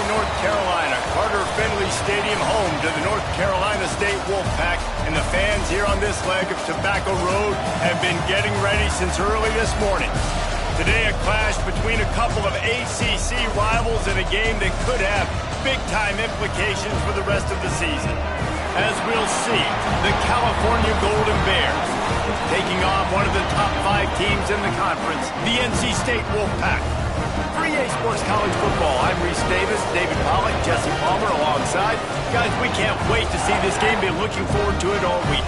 North Carolina. Carter Finley Stadium, home to the North Carolina State Wolfpack. And the fans here on this leg of Tobacco Road have been getting ready since early this morning. Today, a clash between a couple of ACC rivals in a game that could have big-time implications for the rest of the season. As we'll see, the California Golden Bears taking on one of the top 5 teams in the conference, the NC State Wolfpack. For EA Sports College Football, I'm Reese Davis, David Pollack, Jesse Palmer alongside. Guys, we can't wait to see this game. Been looking forward to it all week.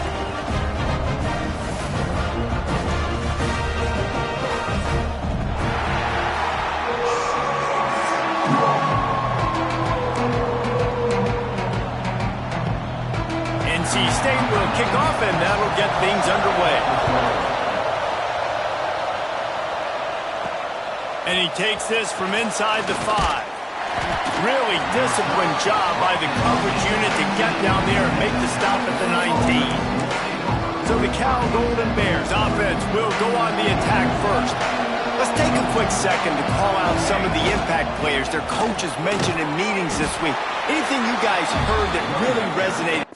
NC State will kick off, and that'll get things underway. And he takes this from inside the 5. Really disciplined job by the coverage unit to get down there and make the stop at the 19. So the Cal Golden Bears offense will go on the attack first. Let's take a quick second to call out some of the impact players their coaches mentioned in meetings this week. Anything you guys heard that really resonated?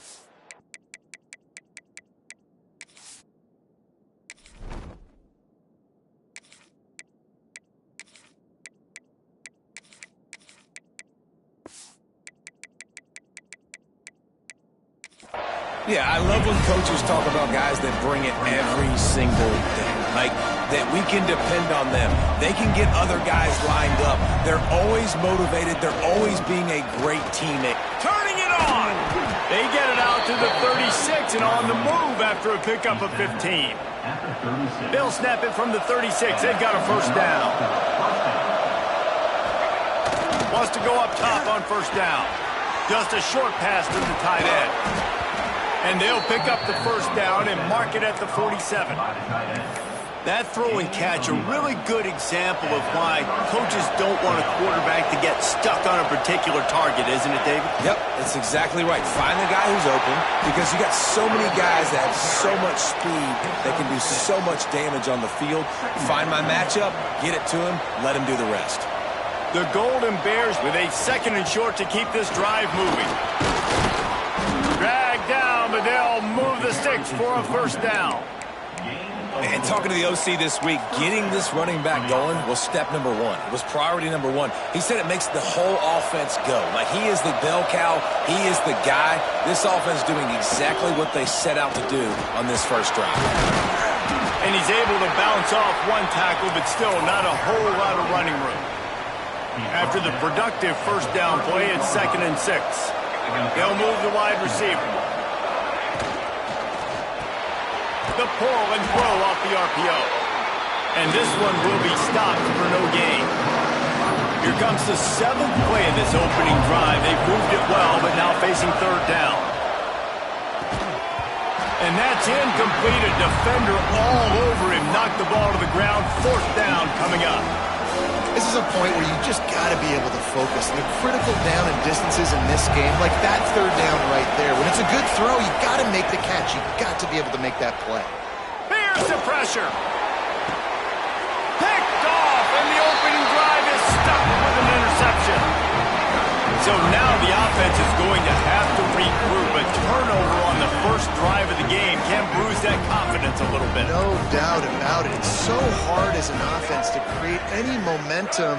Yeah, I love when coaches talk about guys that bring it every single day. Like, that we can depend on them. They can get other guys lined up. They're always motivated. They're always being a great teammate. Turning it on! They get it out to the 36 and on the move after a pickup of 15. They'll snap it from the 36. They've got a first down. Wants to go up top on first down. Just a short pass to the tight end. And they'll pick up the first down and mark it at the 47. That throw and catch, a really good example of why coaches don't want a quarterback to get stuck on a particular target, isn't it, David? Yep, that's exactly right. Find the guy who's open, because you got so many guys that have so much speed that can do so much damage on the field. Find my matchup, get it to him, let him do the rest. The Golden Bears with a 2nd and short to keep this drive moving. Drag down, but they'll move the sticks for a first down. And talking to the OC this week, getting this running back going was step number 1. It was priority number 1. He said it makes the whole offense go. Like, he is the bell cow. He is the guy. This offense doing exactly what they set out to do on this first drive. And he's able to bounce off one tackle, but still not a whole lot of running room. After the productive first down play, it's 2nd and 6. They'll move the wide receiver. The pull and throw off the RPO. And this one will be stopped for no gain. Here comes the 7th play of this opening drive. They've moved it well, but now facing 3rd down. And that's incomplete. A defender all over him. Knocked the ball to the ground. 4th down coming up. This is a point where you just got to be able to focus. The critical down and distances in this game, like that 3rd down right there. When it's a good throw, you got to make the catch. You got to be able to make that play. Here's the pressure. Picked off, and the opening drive is stuck with an interception. So now the offense is going to have to regroup. A turnover on the first drive of the game can bruise that confidence a little bit. No doubt about it. It's so hard as an offense to create any momentum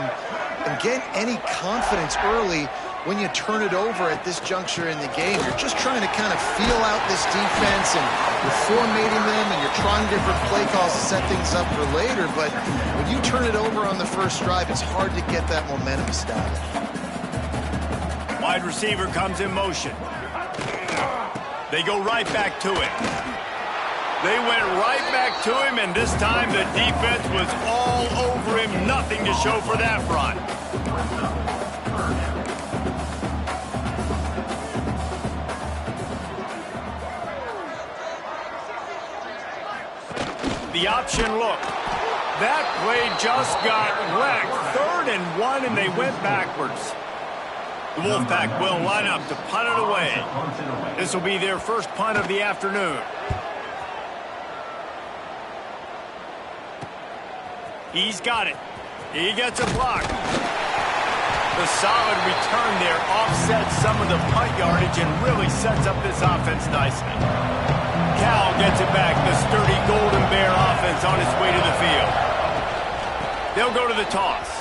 and get any confidence early when you turn it over at this juncture in the game. You're just trying to kind of feel out this defense, and you're formatting them, and you're trying different play calls to set things up for later. But when you turn it over on the first drive, it's hard to get that momentum established. Wide receiver comes in motion. They go right back to it. They went right back to him, and this time the defense was all over him. Nothing to show for that front. The option look. That play just got wrecked. 3rd and 1, and they went backwards. The Wolfpack will line up to punt it away. This will be their first punt of the afternoon. He's got it. He gets a block. The solid return there offsets some of the punt yardage and really sets up this offense nicely. Cal gets it back. The sturdy Golden Bear offense on its way to the field. They'll go to the toss.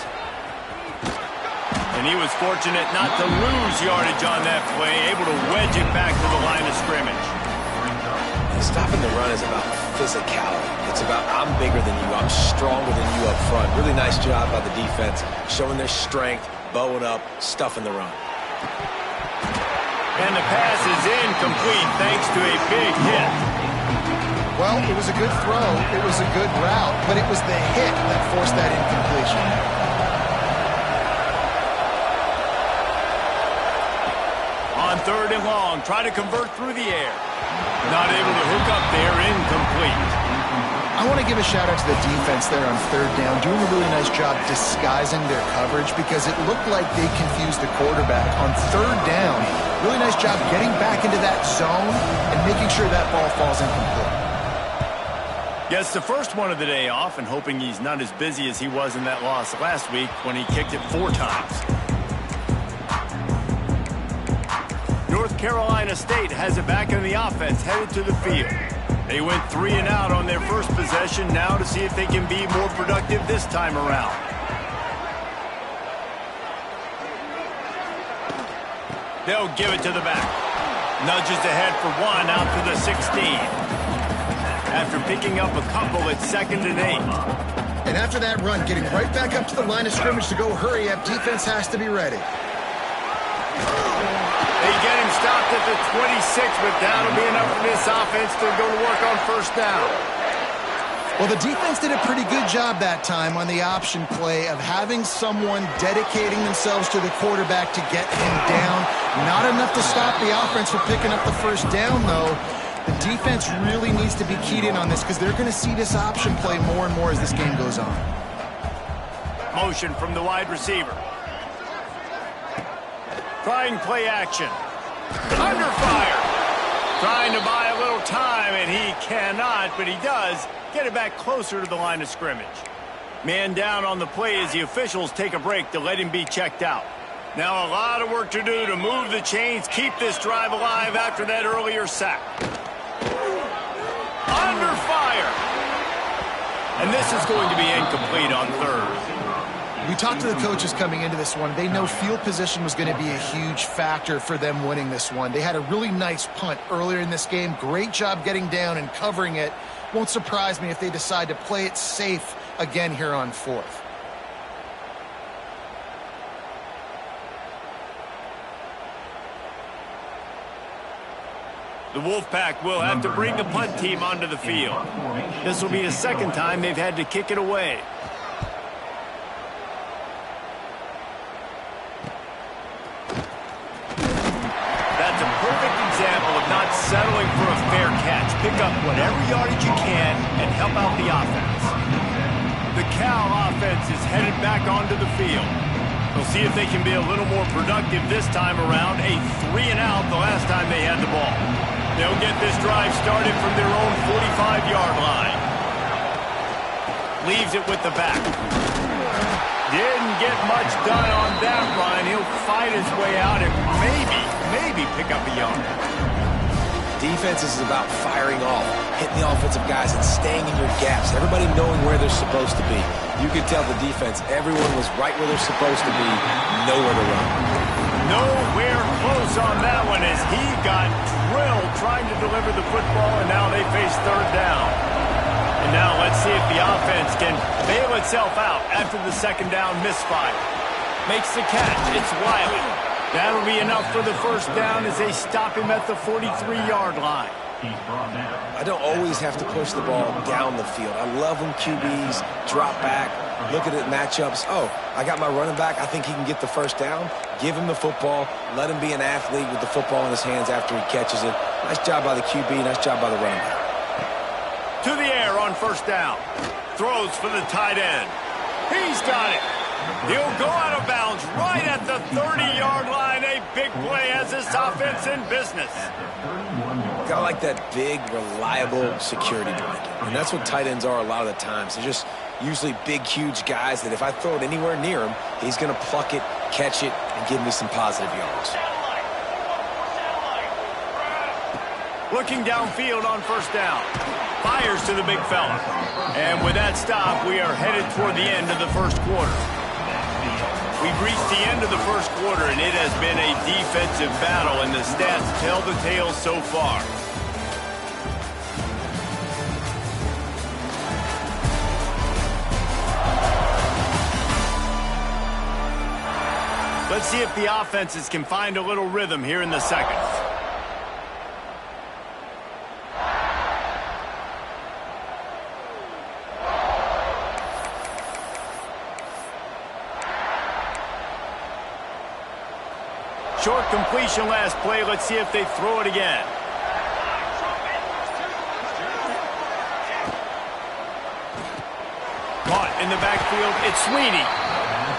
And he was fortunate not to lose yardage on that play, able to wedge it back to the line of scrimmage. Stopping the run is about physicality. It's about I'm bigger than you, I'm stronger than you up front. Really nice job by the defense, showing their strength, bowing up, stuffing the run. And the pass is incomplete thanks to a big hit. Well, it was a good throw, it was a good route, but it was the hit that forced that incompletion. On 3rd and long, try to convert through the air. Not able to hook up there, incomplete. I want to give a shout out to the defense there on 3rd down, doing a really nice job disguising their coverage because it looked like they confused the quarterback on 3rd down. Really nice job getting back into that zone and making sure that ball falls incomplete. Gets the first one of the day off and hoping he's not as busy as he was in that loss last week when he kicked it 4 times. North Carolina State has it back in the offense, headed to the field. They went 3 and out on their first possession, now to see if they can be more productive this time around. They'll give it to the back. Nudges ahead for 1 out to the 16. After picking up a couple at 2nd and 8. And after that run, getting right back up to the line of scrimmage to go hurry up, defense has to be ready. They get him stopped at the 26, but that'll be enough for this offense to go to work on 1st down. Well, the defense did a pretty good job that time on the option play of having someone dedicating themselves to the quarterback to get him down. Not enough to stop the offense from picking up the 1st down, though. The defense really needs to be keyed in on this because they're going to see this option play more and more as this game goes on. Motion from the wide receiver. Trying play action. Under fire. Trying to buy a little time, and he cannot, but he does get it back closer to the line of scrimmage. Man down on the play as the officials take a break to let him be checked out. Now a lot of work to do to move the chains, keep this drive alive after that earlier sack. Under fire. And this is going to be incomplete on 3rd. We talked to the coaches coming into this one. They know field position was going to be a huge factor for them winning this one. They had a really nice punt earlier in this game. Great job getting down and covering it. Won't surprise me if they decide to play it safe again here on 4th. The Wolfpack will have to bring the punt team onto the field. This will be the 2nd time they've had to kick it away. That's a perfect example of not settling for a fair catch. Pick up whatever yardage you can and help out the offense. The Cal offense is headed back onto the field. We'll see if they can be a little more productive this time around. A 3 and out the last time they had the ball. They'll get this drive started from their own 45-yard line. Leaves it with the back. Didn't get much done on that run. He'll fight his way out and maybe pick up a yard. Defense is about firing off, hitting the offensive guys and staying in your gaps. Everybody knowing where they're supposed to be. You could tell the defense, everyone was right where they're supposed to be, nowhere to run. Nowhere close on that one as he got drilled trying to deliver the football, and now they face 3rd down. And now let's see if the offense can bail itself out after the 2nd down misfire. Makes the catch. It's Wiley. That'll be enough for the 1st down as they stop him at the 43-yard line. I don't always have to push the ball down the field. I love when QBs drop back, look at it matchups. Oh, I got my running back. I think he can get the 1st down. Give him the football. Let him be an athlete with the football in his hands after he catches it. Nice job by the QB. Nice job by the running back. To the air on 1st down. Throws for the tight end. He's got it. He'll go out of bounds right at the 30-yard line. A big play has this offense in business. Got like that big, reliable security blanket. And that's what tight ends are a lot of the times. They're just usually big, huge guys that if I throw it anywhere near him, he's going to pluck it, catch it and give me some positive yards. Looking downfield on first down. Fires to the big fella. And with that stop, we are headed toward the end of the first quarter. We've reached the end of the first quarter, and it has been a defensive battle, and the stats tell the tale so far. Let's see if the offenses can find a little rhythm here in the second. Short completion last play. Let's see if they throw it again. Caught in the backfield. It's Sweeney.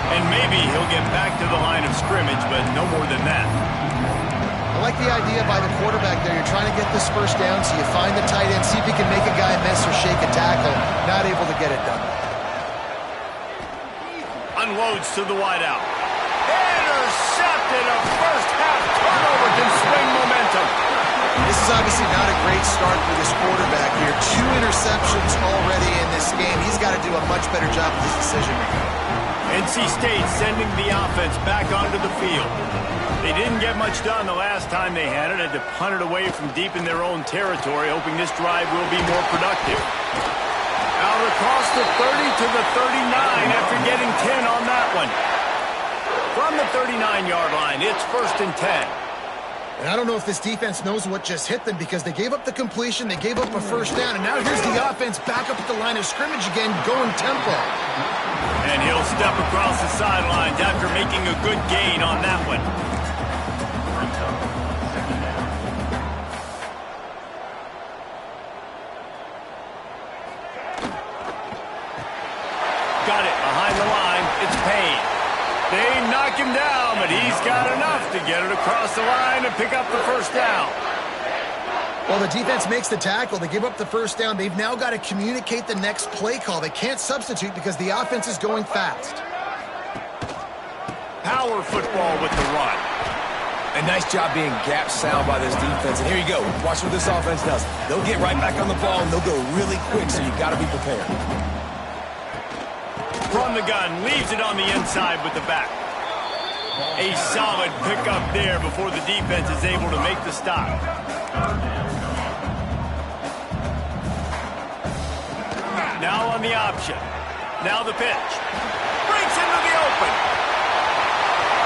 And maybe he'll get back to the line of scrimmage, but no more than that. I like the idea by the quarterback there. You're trying to get this first down, so you find the tight end, see if he can make a guy miss or shake a tackle. Not able to get it done. Unloads to the wideout. Intercepted. A first-half turnover can swing momentum. This is obviously not a great start for this quarterback here. 2 interceptions already in this game. He's got to do a much better job with his decision-making. NC State sending the offense back onto the field. They didn't get much done the last time they had it. Had to punt it away from deep in their own territory, hoping this drive will be more productive. Out across the 30 to the 39 after getting 10 on that one. From the 39-yard line, it's 1st and 10. And I don't know if this defense knows what just hit them because they gave up the completion, they gave up a first down, and now here's the offense back up at the line of scrimmage again, going tempo. And he'll step across the sidelines after making a good gain on that one. Got it behind the line. It's Payne. They knock him down, but he's got enough to get it across the line and pick up the first down. Well, the defense makes the tackle. They give up the first down. They've now got to communicate the next play call. They can't substitute because the offense is going fast. Power football with the run. A nice job being gap sound by this defense. And here you go. Watch what this offense does. They'll get right back on the ball, and they'll go really quick, so you got to be prepared. From the gun, leaves it on the inside with the back. A solid pickup there before the defense is able to make the stop. Now on the option. Now the pitch. Breaks into the open.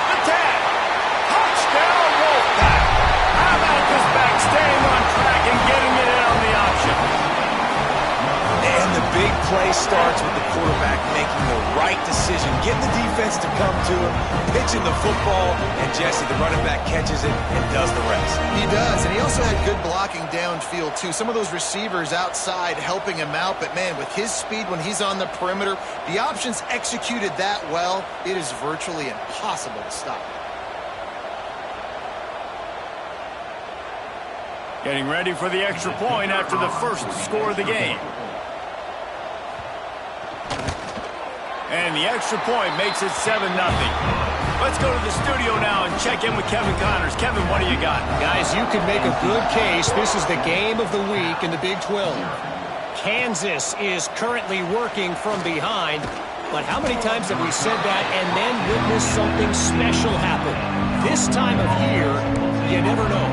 The tag. Touchdown, Wolfpack. How about this back staying on track and getting it in on the option? And the big play starts with the quarterback making the right decision, getting the defense to come to him, pitching the football, and Jesse, the running back, catches it and does the rest. He does, and he also had good blocking downfield, too. Some of those receivers outside helping him out, but, man, with his speed when he's on the perimeter, the options executed that well, it is virtually impossible to stop. Getting ready for the extra point after the first score of the game. And the extra point makes it 7-0. Let's go to the studio now and check in with Kevin Connors. Kevin, what do you got? Guys, you can make a good case. This is the game of the week in the Big 12. Kansas is currently working from behind, but how many times have we said that and then witnessed something special happen? This time of year, you never know.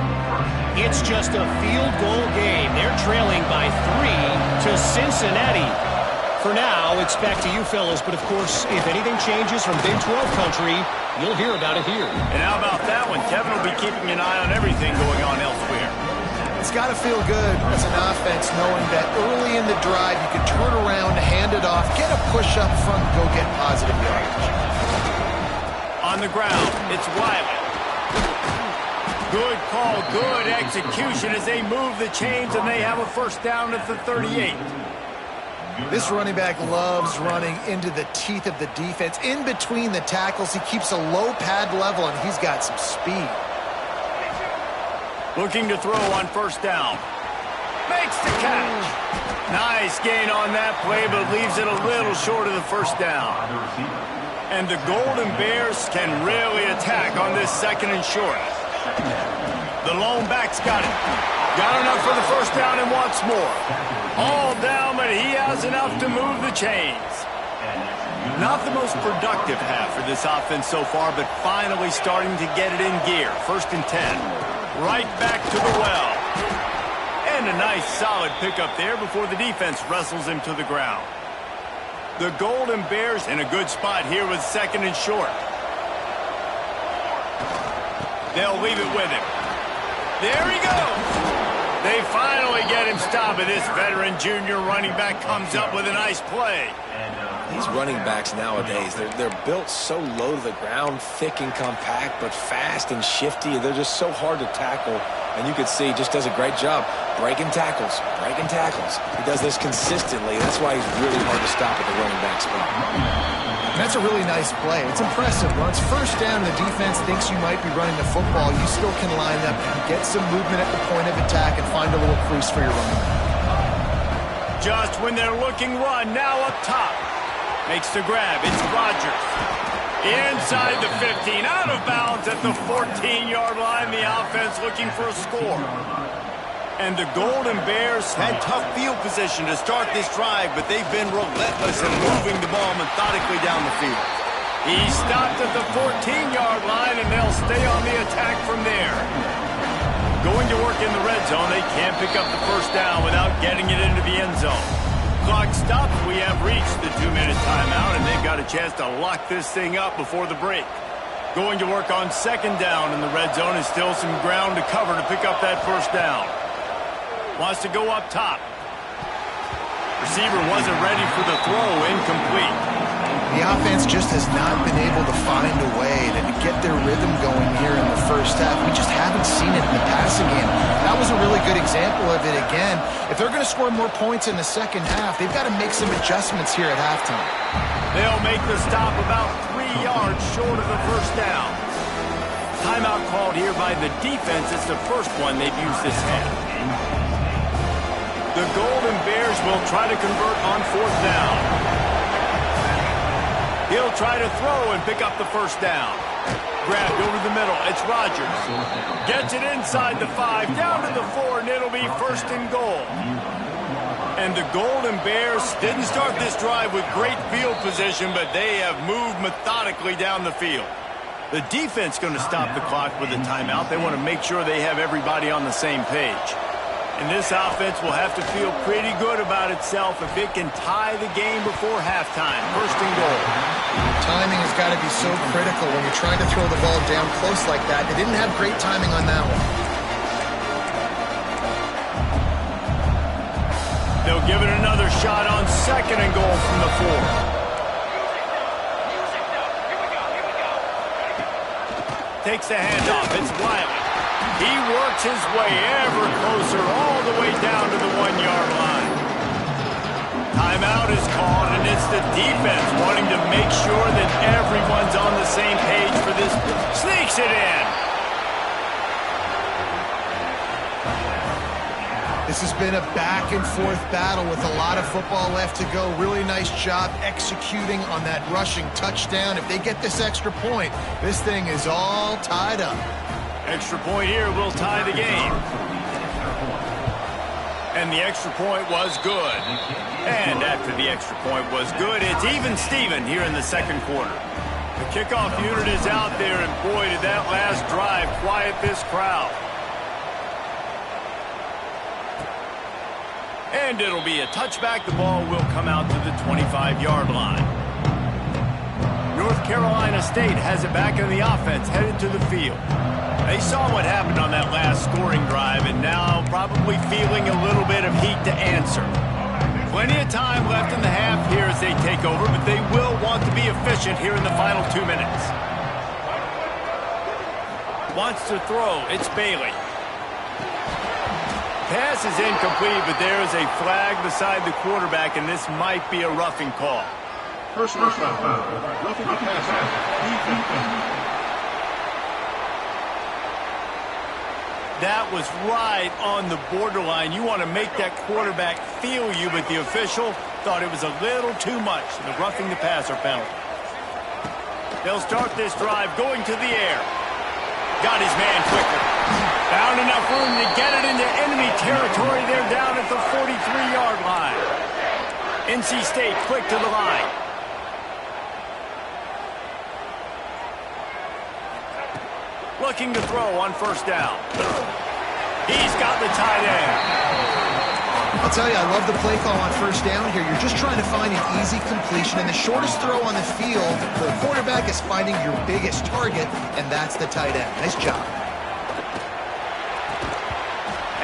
It's just a field goal game. They're trailing by 3 to Cincinnati. For now, it's back to you fellas, but of course, if anything changes from Big 12 country, you'll hear about it here. And how about that one? Kevin will be keeping an eye on everything going on elsewhere. It's got to feel good as an offense knowing that early in the drive you can turn around, hand it off, get a push up front, and go get positive yardage. On the ground, it's Wiley. Good call, good execution as they move the chains and they have a first down at the 38. This running back loves running into the teeth of the defense. In between the tackles, he keeps a low pad level, and he's got some speed. Looking to throw on first down. Makes the catch. Nice gain on that play, but leaves it a little short of the first down. And the Golden Bears can really attack on this 2nd and short. The lone back's got it. Got enough for the first down and wants more. All down, but he has enough to move the chains. Not the most productive half for this offense so far, but finally starting to get it in gear. 1st and 10. Right back to the well. And a nice solid pickup there before the defense wrestles him to the ground. The Golden Bears in a good spot here with 2nd and short. They'll leave it with him. There he goes. They finally get him stopped, and this veteran junior running back comes up with a nice play. These running backs nowadays, they're built so low to the ground, thick and compact, but fast and shifty. They're just so hard to tackle. And you can see he just does a great job breaking tackles, breaking tackles. He does this consistently. That's why he's really hard to stop at the running back spot. That's a really nice play. It's impressive. When it's 1st down and the defense thinks you might be running the football, you still can line up and get some movement at the point of attack and find a little crease for your running back. Just when they're looking run, now up top. Makes the grab. It's Rodgers. Inside the 15. Out of bounds at the 14-yard line. The offense looking for a score. And the Golden Bears had tough field position to start this drive, but they've been relentless in moving the ball methodically down the field. He stopped at the 14-yard line, and they'll stay on the attack from there. Going to work in the red zone, they can't pick up the first down without getting it into the end zone. Clock stops. We have reached the 2-minute timeout, and they've got a chance to lock this thing up before the break. Going to work on 2nd down in the red zone, and still some ground to cover to pick up that first down. Wants to go up top. Receiver wasn't ready for the throw. Incomplete. The offense just has not been able to find a way to get their rhythm going here in the 1st half. We just haven't seen it in the passing game. That was a really good example of it again. If they're going to score more points in the 2nd half, they've got to make some adjustments here at halftime. They'll make the stop about 3 yards short of the first down. Timeout called here by the defense. It's the first one they've used this half. The Golden Bears will try to convert on 4th down. He'll try to throw and pick up the first down. Grabbed over the middle. It's Rodgers. Gets it inside the 5, down to the 4, and it'll be 1st and goal. And the Golden Bears didn't start this drive with great field position, but they have moved methodically down the field. The defense going to stop the clock with a timeout. They want to make sure they have everybody on the same page. And this offense will have to feel pretty good about itself if it can tie the game before halftime. 1st and goal. Timing has got to be so critical when you're trying to throw the ball down close like that. They didn't have great timing on that one. They'll give it another shot on 2nd and goal from the 4. Takes the handoff. It's Wiley. He works his way ever closer all the way down to the 1-yard line. Timeout is called, and it's the defense wanting to make sure that everyone's on the same page for this. Sneaks it in. This has been a back-and-forth battle with a lot of football left to go. Really nice job executing on that rushing touchdown. If they get this extra point, this thing is all tied up. Extra point here will tie the game. And the extra point was good. And after the extra point was good, it's even Steven here in the 2nd quarter. The kickoff unit is out there, and boy, did that last drive quiet this crowd. And it'll be a touchback. The ball will come out to the 25-yard line. North Carolina State has it back in the offense, headed to the field. They saw what happened on that last scoring drive, and now probably feeling a little bit of heat to answer. Plenty of time left in the half here as they take over, but they will want to be efficient here in the final 2 minutes. Wants to throw. It's Bailey. Pass is incomplete, but there is a flag beside the quarterback, and this might be a roughing call. Personal foul. Roughing the passer. That was right on the borderline. You want to make that quarterback feel you, but the official thought it was a little too much. The roughing the passer penalty. They'll start this drive going to the air. Got his man quickly. Found enough room to get it into enemy territory. They're down at the 43-yard line. NC State quick to the line. Looking to throw on first down. He's got the tight end. I'll tell you, I love the play call on first down here. You're just trying to find an easy completion, and the shortest throw on the field for the quarterback is finding your biggest target, and that's the tight end. Nice job.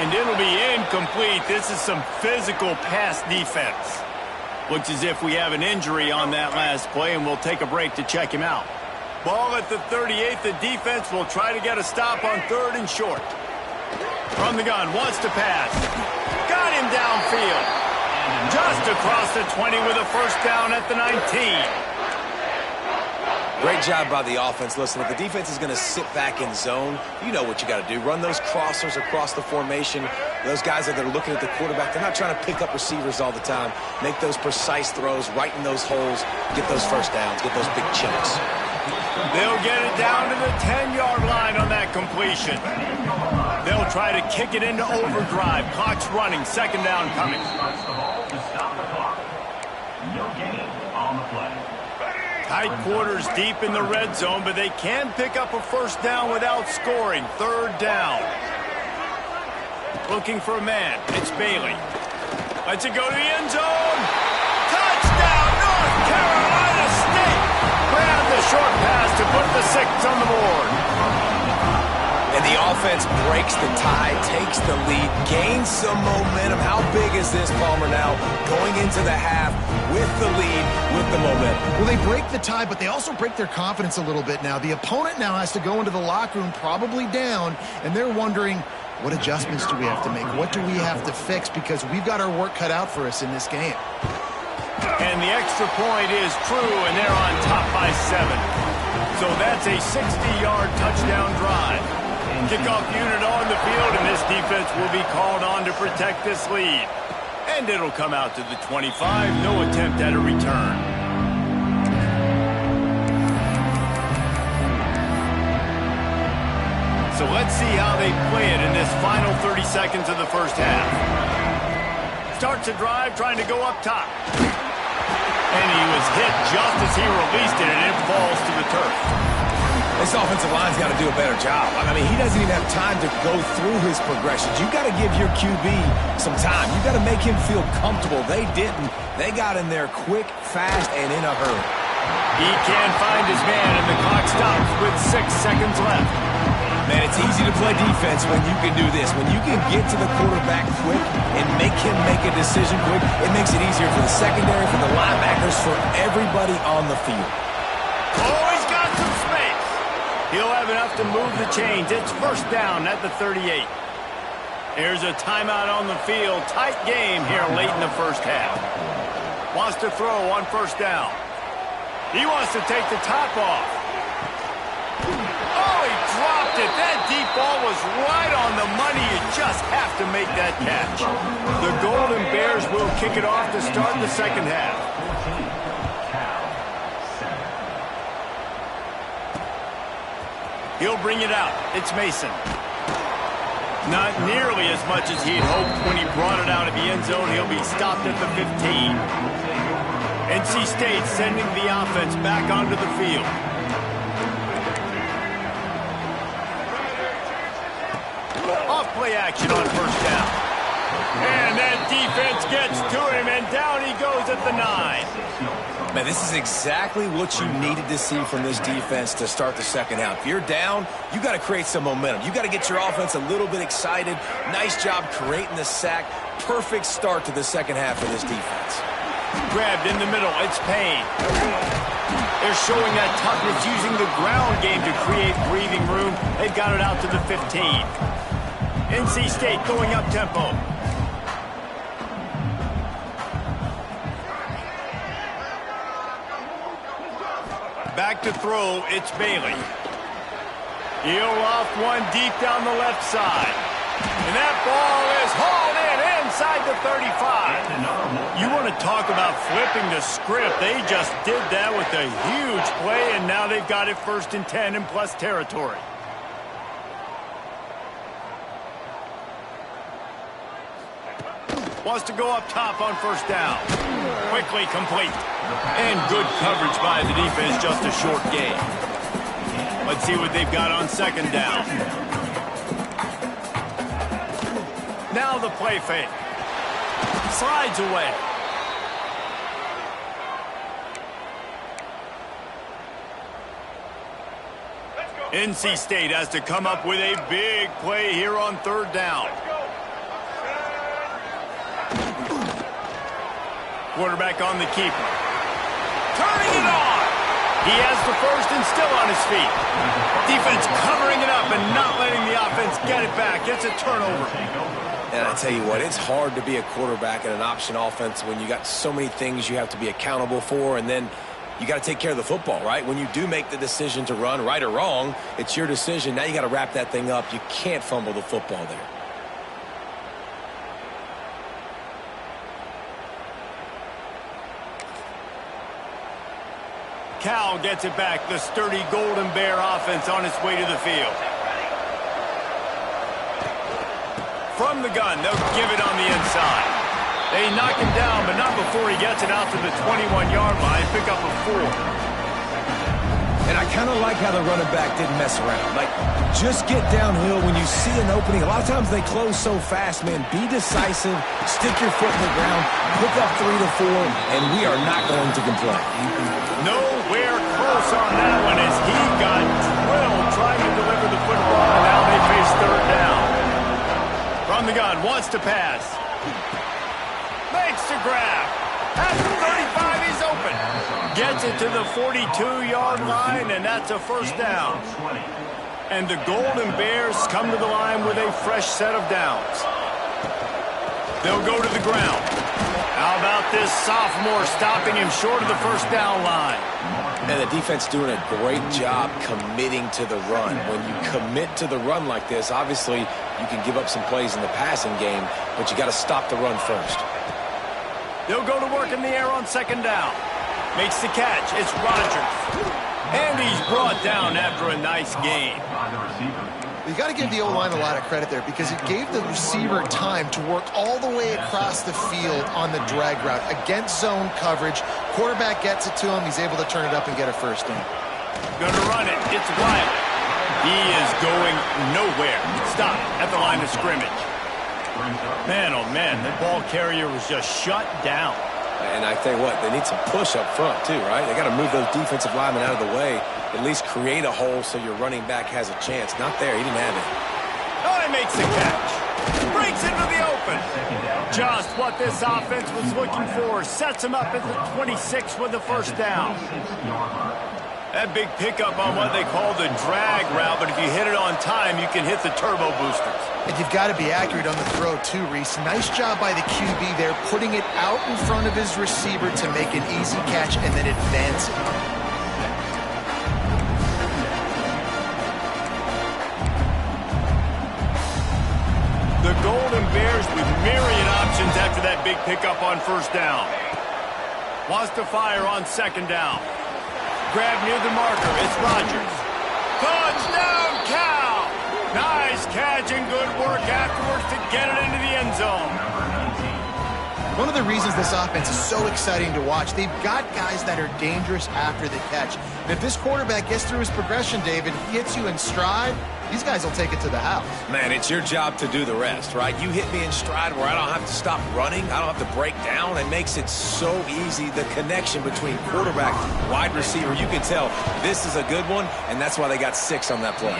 And it'll be incomplete. This is some physical pass defense. Looks as if we have an injury on that last play, and we'll take a break to check him out. Ball at the 38. The defense will try to get a stop on 3rd and short. From the gun, wants to pass. Got him downfield. Just across the 20 with a first down at the 19. Great job by the offense. Listen, if the defense is going to sit back in zone, you know what you got to do. Run those crossers across the formation. Those guys that are looking at the quarterback, they're not trying to pick up receivers all the time. Make those precise throws, right in those holes, get those first downs, get those big chunks. They'll get it down to the 10-yard line on that completion. They'll try to kick it into overdrive. Clock's running. Second down coming. Tight quarters deep in the red zone, but they can pick up a first down without scoring. 3rd down. Looking for a man. It's Bailey. Lets it go to the end zone. Touchdown, North Carolina State. Grab the short pass to put the 6 on the board. And the offense breaks the tie, takes the lead, gains some momentum. How big is this, Palmer, now going into the half with the lead, with the momentum? Well, they break the tie, but they also break their confidence a little bit now. The opponent now has to go into the locker room probably down, and they're wondering, what adjustments do we have to make? What do we have to fix? Because we've got our work cut out for us in this game. And the extra point is true, and they're on top by 7. So that's a 60-yard touchdown drive. Kickoff unit on the field, and this defense will be called on to protect this lead. And it'll come out to the 25. No attempt at a return. So let's see how they play it in this final 30 seconds of the first half. Starts a drive trying to go up top. And he was hit just as he released it, and it falls to the turf. This offensive line's got to do a better job. I mean, he doesn't even have time to go through his progressions. You've got to give your QB some time. You've got to make him feel comfortable. They didn't. They got in there quick, fast, and in a hurry. He can't find his man, and the clock stops with 6 seconds left. Man, it's easy to play defense when you can do this. When you can get to the quarterback quick and make him make a decision quick, it makes it easier for the secondary, for the linebackers, for everybody on the field. Oh, he's got some space. He'll have enough to move the chains. It's first down at the 38. Here's a timeout on the field. Tight game here late in the first half. Wants to throw on first down. He wants to take the top off. Oh, he dropped it. That deep ball was right on the money. You just have to make that catch. The Golden Bears will kick it off to start the second half. He'll bring it out. It's Mason. Not nearly as much as he'd hoped when he brought it out of the end zone. He'll be stopped at the 15. NC State sending the offense back onto the field. Off-play action on first down. And that defense gets to him, and down he goes at the 9. Man, this is exactly what you needed to see from this defense to start the second half. If you're down, you got to create some momentum. You got to get your offense a little bit excited. Nice job creating the sack. Perfect start to the second half of this defense. Grabbed in the middle. It's Payne. They're showing that toughness using the ground game to create breathing room. They've got it out to the 15. NC State going up tempo. Back to throw, it's Bailey. He'll loft one deep down the left side. And that ball is hauled in inside the 35. You want to talk about flipping the script. They just did that with a huge play, and now they've got it 1st and 10 in plus territory. Wants to go up top on 1st down. Quickly complete. And good coverage by the defense, just a short gain. Let's see what they've got on 2nd down. Now the play fake. Slides away. NC State has to come up with a big play here on 3rd down. Quarterback on the keeper. Turning it on. He has the 1st and still on his feet. Defense covering it up and not letting the offense get it back. It's a turnover. And I tell you what, it's hard to be a quarterback in an option offense when you got so many things you have to be accountable for, and then you got to take care of the football, right? When you do make the decision to run, right or wrong, it's your decision. Now you got to wrap that thing up. You can't fumble the football there. Cal gets it back. The sturdy Golden Bear offense on its way to the field. From the gun, they'll give it on the inside. They knock him down, but not before he gets it out to the 21-yard line. Pick up a 4. And I kind of like how the running back didn't mess around. Like, just get downhill when you see an opening. A lot of times they close so fast, man. Be decisive, stick your foot in the ground, pick up 3 to 4, and we are not going to complain. Nowhere close on that one as he got drilled trying to deliver the football, and now they face 3rd down. From the gun, wants to pass. Makes the grab. At the 35, he's open. Gets it to the 42-yard line, and that's a 1st down. And the Golden Bears come to the line with a fresh set of downs. They'll go to the ground. How about this sophomore stopping him short of the 1st down line? And the defense doing a great job committing to the run. When you commit to the run like this, obviously you can give up some plays in the passing game, but you got to stop the run first. They'll go to work in the air on 2nd down. Makes the catch. It's Rogers. And he's brought down after a nice gain. You got to give the O-line a lot of credit there because it gave the receiver time to work all the way across the field on the drag route against zone coverage. Quarterback gets it to him. He's able to turn it up and get a 1st down. Going to run it. It's Wiley. He is going nowhere. Stop at the line of scrimmage. Man, oh man, the ball carrier was just shut down. And I tell you what, they need some push up front too, right? They got to move those defensive linemen out of the way, at least create a hole so your running back has a chance. Not there, he didn't have it. Oh, he makes the catch. Breaks into the open. Just what this offense was looking for. Sets him up at the 26 with the 1st down. That big pickup on what they call the drag route, but if you hit it on time, you can hit the turbo boosters. And you've got to be accurate on the throw too, Reese. Nice job by the QB there, putting it out in front of his receiver to make an easy catch and then advance it. The Golden Bears with myriad options after that big pickup on 1st down. Wants to fire on 2nd down. Grab near the marker. It's Rogers. Touchdown, Cal! Nice catch and good work afterwards to get it into the end zone. One of the reasons this offense is so exciting to watch, they've got guys that are dangerous after the catch. And if this quarterback gets through his progression, David, he hits you in stride, these guys will take it to the house. Man, it's your job to do the rest, right? You hit me in stride where I don't have to stop running. I don't have to break down. It makes it so easy. The connection between quarterback, wide receiver, you can tell this is a good one, and that's why they got 6 on that play.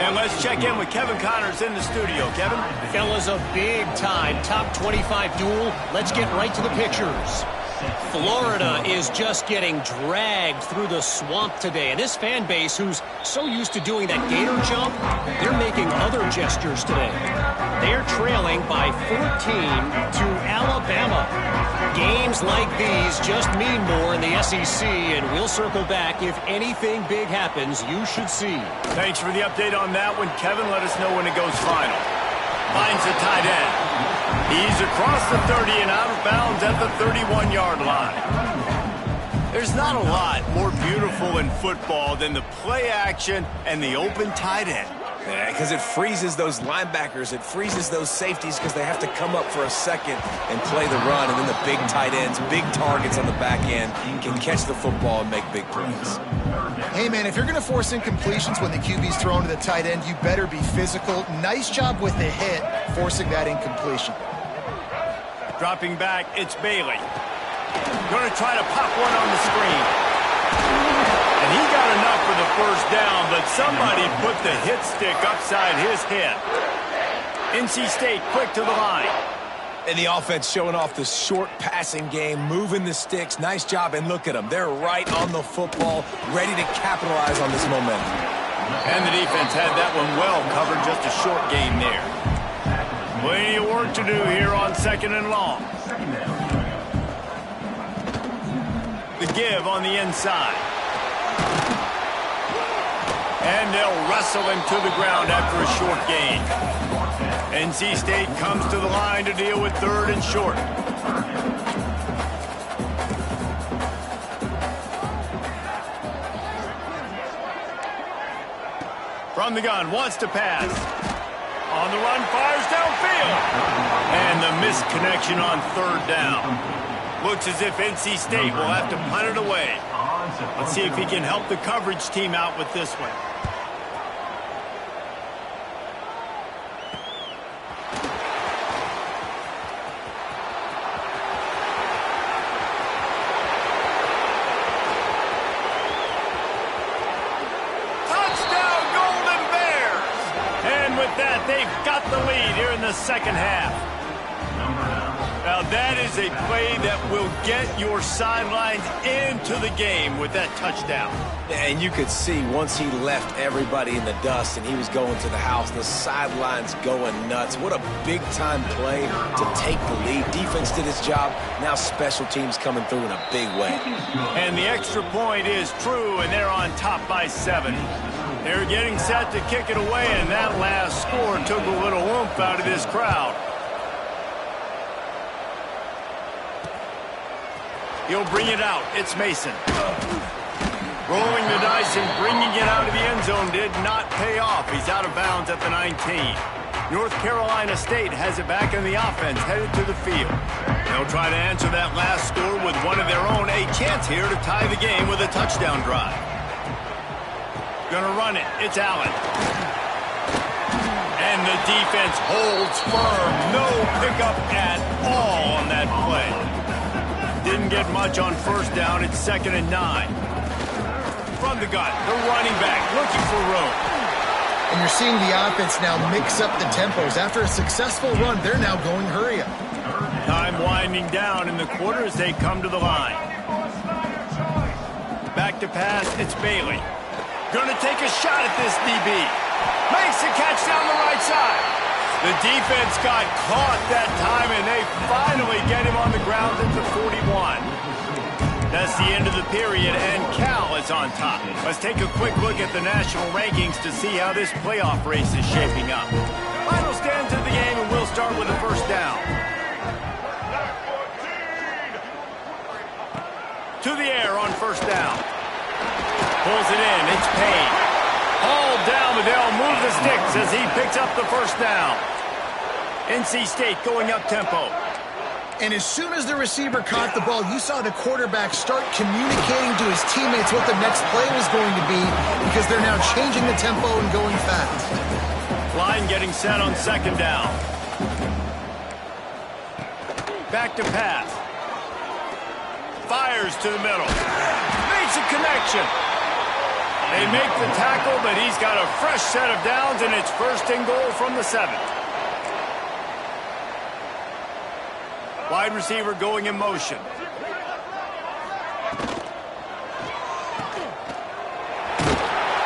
And let's check in with Kevin Connors in the studio. Kevin? Fellas, a big-time top 25 duel. Let's get right to the pictures. Florida is just getting dragged through the swamp today. And this fan base, who's so used to doing that gator jump, they're making other gestures today. They're trailing by 14 to Alabama. Games like these just mean more in the SEC, and we'll circle back. If anything big happens, you should see. Thanks for the update on that one, Kevin. Let us know when it goes final. Finds the tight end. He's across the 30 and out of bounds at the 31-yard line. There's not a lot more beautiful in football than the play action and the open tight end. Yeah, because it freezes those linebackers. It freezes those safeties because they have to come up for a second and play the run. And then the big tight ends, big targets on the back end can catch the football and make big plays. Hey, man, if you're going to force incompletions when the QB's thrown to the tight end, you better be physical. Nice job with the hit, forcing that incompletion. Dropping back, it's Bailey. Going to try to pop one on the screen. And he got enough for the first down, but somebody put the hit stick upside his head. NC State quick to the line. And the offense showing off the short passing game, moving the sticks. Nice job, and look at them. They're right on the football, ready to capitalize on this momentum. And the defense had that one well covered, just a short gain there. Plenty of work to do here on 2nd and long. The give on the inside. And they'll wrestle him to the ground after a short gain. NC State comes to the line to deal with 3rd and short. From the gun, wants to pass. On the run, fires downfield. And the missed connection on 3rd down. Looks as if NC State will have to punt it away. Let's see if he can help the coverage team out with this one. They've got the lead here in the 2nd half. Now that is a play that will get your sidelines into the game with that touchdown. And you could see once he left everybody in the dust and he was going to the house, the sidelines going nuts. What a big-time play to take the lead. Defense did its job. Now special teams coming through in a big way. And the extra point is true, and they're on top by 7. They're getting set to kick it away, and that last score took a little oomph out of this crowd. He'll bring it out. It's Mason. Rolling the dice and bringing it out of the end zone did not pay off. He's out of bounds at the 19. North Carolina State has it back in the offense, headed to the field. They'll try to answer that last score with one of their own. A chance here to tie the game with a touchdown drive. Gonna run it. It's Allen. And the defense holds firm. No pickup at all on that play. Didn't get much on 1st down. It's 2nd and 9. From the gun, the running back looking for room. And you're seeing the offense now mix up the tempos. After a successful run, they're now going hurry up. Time winding down in the quarter as they come to the line. Back to pass. It's Bailey. Going to take a shot at this DB. Makes the catch down the right side. The defense got caught that time, and they finally get him on the ground at the 41. That's the end of the period, and Cal is on top. Let's take a quick look at the national rankings to see how this playoff race is shaping up. Final stands of the game, and we'll start with the 1st down. To the air on 1st down. Pulls it in. It's Payne. Hauled down, but they'll move the sticks as he picks up the 1st down. NC State going up tempo. And as soon as the receiver caught the ball, you saw the quarterback start communicating to his teammates what the next play was going to be, because they're now changing the tempo and going fast. Line getting set on 2nd down. Back to pass. Fires to the middle. Makes a connection. They make the tackle, but he's got a fresh set of downs, and it's 1st and goal from the 7th. Wide receiver going in motion.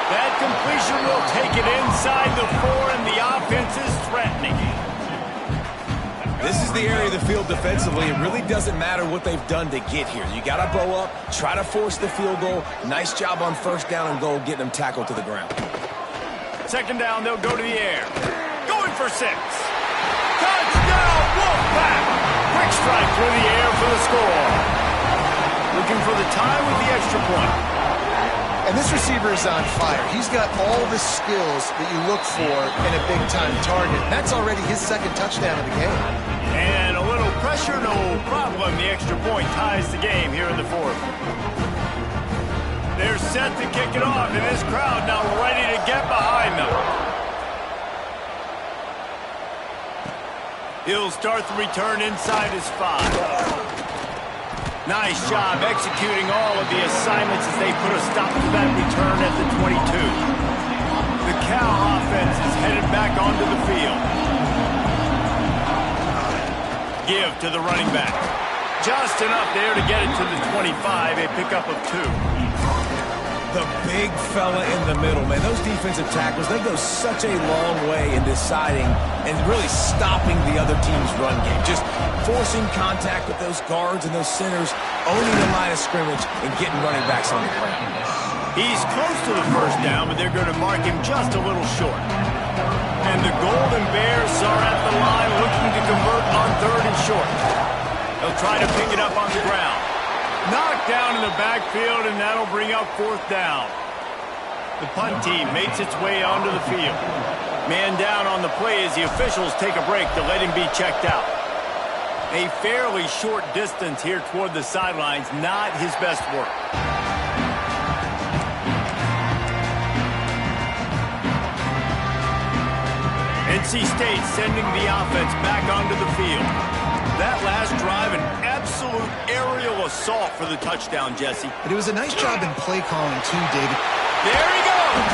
That completion will take it inside the 4, and the offense is threatening. This is the area of the field defensively. It really doesn't matter what they've done to get here. You got to bow up, try to force the field goal. Nice job on 1st down and goal, getting them tackled to the ground. 2nd down, they'll go to the air. Going for 6. Touchdown, Wolfpack! strike through the air for the score. Looking for the tie with the extra point. And this receiver is on fire. He's got all the skills that you look for in a big-time target. That's already his second touchdown of the game. And a little pressure, no problem. The extra point ties the game here in the fourth. They're set to kick it off, and this crowd now ready to get behind them. He'll start the return inside his 5. Nice job executing all of the assignments as they put a stop to that return at the 22. The Cal offense is headed back onto the field. Give to the running back. Just enough there to get it to the 25, a pickup of 2. The big fella in the middle, man. Those defensive tackles, they go such a long way in deciding and really stopping the other team's run game. Just forcing contact with those guards and those centers, owning the line of scrimmage, and getting running backs on the ground. He's close to the first down, but they're going to mark him just a little short. And the Golden Bears are at the line looking to convert on 3rd and short. They'll try to pick it up on the ground. Knocked down in the backfield, and that'll bring up 4th down. The punt team makes its way onto the field. Man down on the play as the officials take a break to let him be checked out. A fairly short distance here toward the sidelines, not his best work. NC State sending the offense back onto the field. That last drive, an absolute aerial assault for the touchdown, Jesse. But it was a nice job in play calling, too, David. There he goes!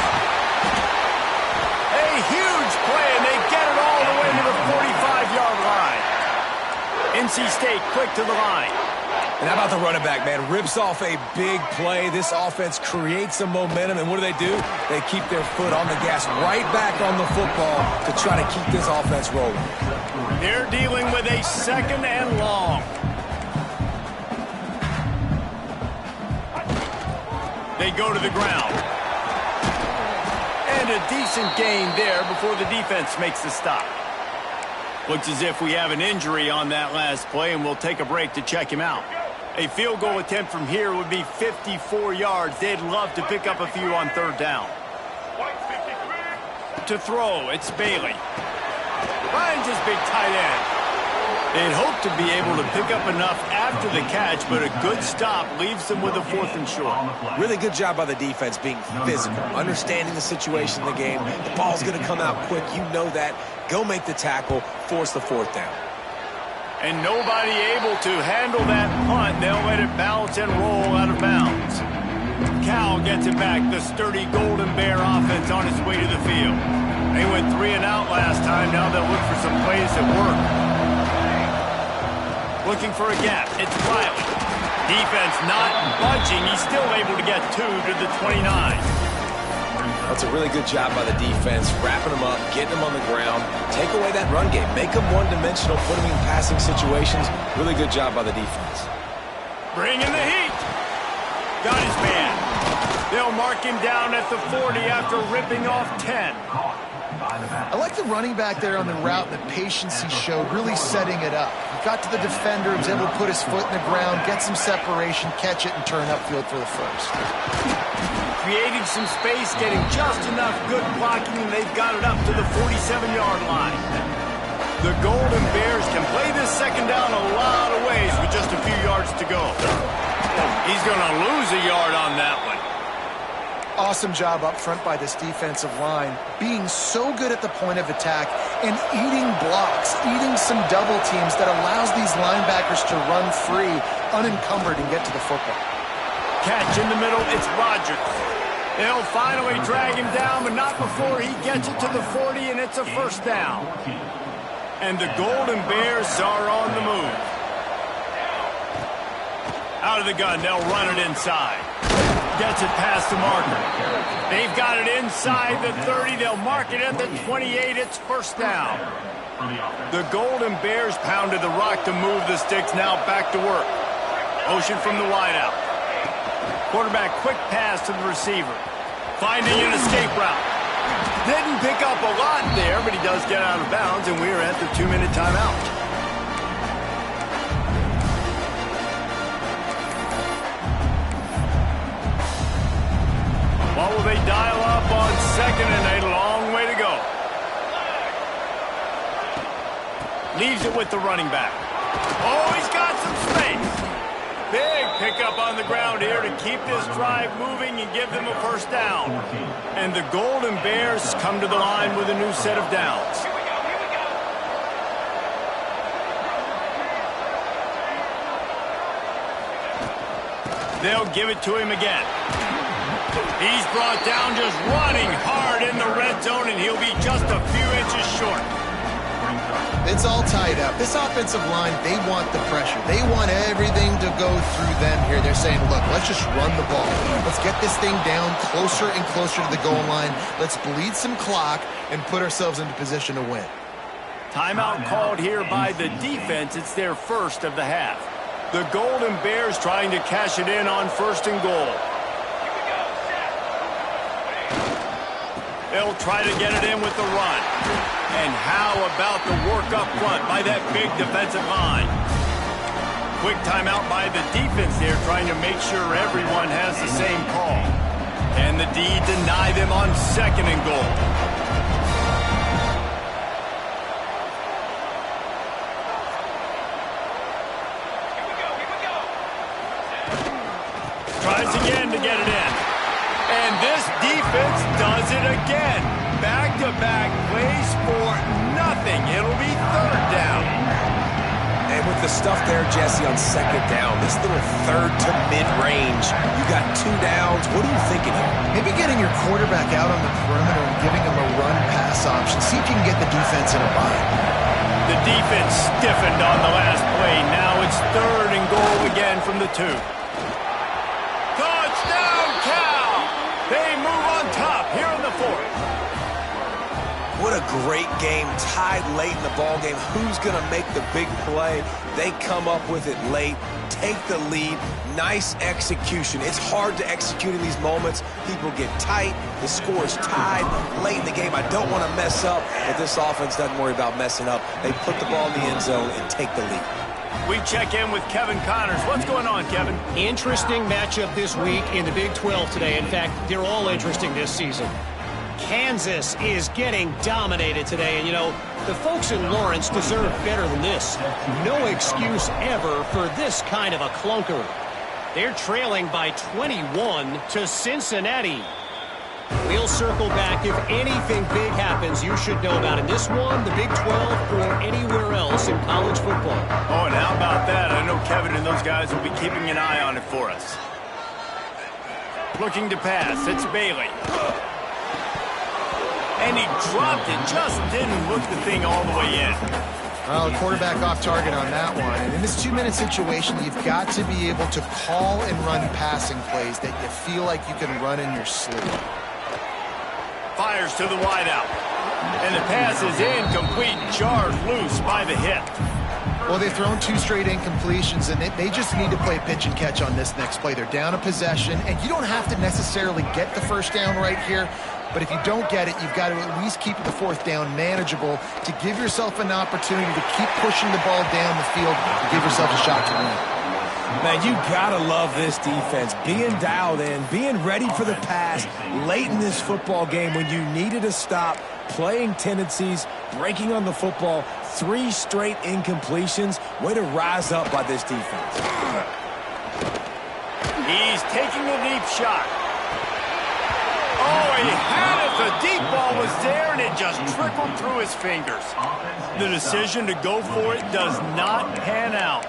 A huge play, and they get it all the way to the 45-yard line. NC State quick to the line. And how about the running back, man? Rips off a big play. This offense creates some momentum, and what do? They keep their foot on the gas, right back on the football to try to keep this offense rolling. They're dealing with a 2nd and long. They go to the ground. And a decent gain there before the defense makes the stop. Looks as if we have an injury on that last play, and we'll take a break to check him out. A field goal attempt from here would be 54 yards. They'd love to pick up a few on 3rd down. To throw, it's Bailey. Finds his big tight end. They'd hope to be able to pick up enough after the catch, but a good stop leaves them with a 4th and short. Really good job by the defense being physical, understanding the situation in the game. The ball's going to come out quick. You know that. Go make the tackle, force the 4th down. And nobody able to handle that punt. They'll let it bounce and roll out of bounds. Cal gets it back. The sturdy Golden Bear offense on its way to the field. They went 3 and out last time. Now they'll look for some plays that work. Looking for a gap. It's Riley. Defense not budging. He's still able to get 2 to the 29. That's a really good job by the defense, wrapping them up, getting them on the ground, take away that run game, make them one-dimensional, put them in passing situations. Really good job by the defense. Bring in the heat. Got his man. They'll mark him down at the 40 after ripping off 10. I like the running back there on the route, the patience he showed, really setting it up. He got to the defender, was able to put his foot in the ground, get some separation, catch it, and turn upfield for the first. Creating some space, getting just enough good blocking, and they've got it up to the 47-yard line. The Golden Bears can play this 2nd down a lot of ways with just a few yards to go. He's going to lose a yard on that one. Awesome job up front by this defensive line, being so good at the point of attack and eating blocks, eating some double teams that allows these linebackers to run free, unencumbered, and get to the football. Catch in the middle, it's Rogers. They'll finally drag him down, but not before he gets it to the 40, and it's a 1st down. And the Golden Bears are on the move. Out of the gun, they'll run it inside. Gets it past the marker. They've got it inside the 30. They'll mark it at the 28. It's 1st down. The Golden Bears pounded the rock to move the sticks. Now back to work. Motion from the wideout. Quarterback quick pass to the receiver. Finding an escape route. Didn't pick up a lot there, but he does get out of bounds, and we're at the 2-minute timeout. Leaves it with the running back. Oh, he's got some space. Big pickup on the ground here to keep this drive moving and give them a first down. And the Golden Bears come to the line with a new set of downs. They'll give it to him again. He's brought down just running hard in the red zone, and he'll be just a few inches short. It's all tied up. This offensive line, they want the pressure. They want everything to go through them here. They're saying, look, let's just run the ball. Let's get this thing down closer and closer to the goal line. Let's bleed some clock and put ourselves into position to win. Timeout called here by the defense. It's their first of the half. The Golden Bears trying to cash it in on first and goal. They'll try to get it in with the run. And how about the work up front by that big defensive line? Quick timeout by the defense there, trying to make sure everyone has the same call. And the D deny them on second and goal. Tries again to get it in. And this defense does it again. Back-to-back plays for nothing. It'll be third down. And with the stuff there, Jesse, on second down, this little third to mid-range, you got 2 downs. What are you thinking here? Maybe getting your quarterback out on the perimeter and giving him a run-pass option. See if you can get the defense in a bind. The defense stiffened on the last play. Now it's third and goal again from the 2. Touchdown, Cal! They move on top here in the 4th. What a great game, tied late in the ball game. Who's going to make the big play? They come up with it late, take the lead. Nice execution. It's hard to execute in these moments. People get tight. The score is tied late in the game. I don't want to mess up, but this offense doesn't worry about messing up. They put the ball in the end zone and take the lead. We check in with Kevin Connors. What's going on, Kevin? Interesting matchup this week in the Big 12 today. In fact, they're all interesting this season. Kansas is getting dominated today, and you know, the folks in Lawrence deserve better than this. No excuse ever for this kind of a clunker. They're trailing by 21 to Cincinnati. We'll circle back. If anything big happens, you should know about it. This one, the Big 12, or anywhere else in college football. Oh, and how about that? I know Kevin and those guys will be keeping an eye on it for us. Looking to pass. It's Bailey. And he dropped it. Just didn't look the thing all the way in. Well, the quarterback off target on that one. And in this 2-minute situation, you've got to be able to call and run passing plays that you feel like you can run in your sleep. Fires to the wideout. And the pass is incomplete. Jarred loose by the hip. Well, they've thrown 2 straight incompletions, and they just need to play pitch and catch on this next play. They're down a possession, and you don't have to necessarily get the first down right here. But if you don't get it, you've got to at least keep the 4th down manageable to give yourself an opportunity to keep pushing the ball down the field and give yourself a shot to win. Man, you gotta love this defense. Being dialed in, being ready for the pass late in this football game when you needed a stop, playing tendencies, breaking on the football, 3 straight incompletions. Way to rise up by this defense. He's taking a deep shot. Oh, he had it. The deep ball was there, and it just trickled through his fingers. The decision to go for it does not pan out.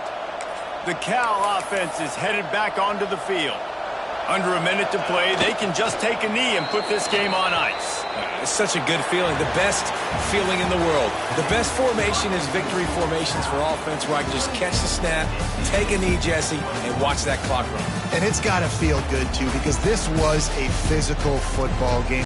The Cal offense is headed back onto the field. Under a minute to play, they can just take a knee and put this game on ice. It's such a good feeling, the best feeling in the world. The best formation is victory formations for offense, where I can just catch the snap, take a knee, Jesse, and watch that clock run. And it's got to feel good, too, because this was a physical football game.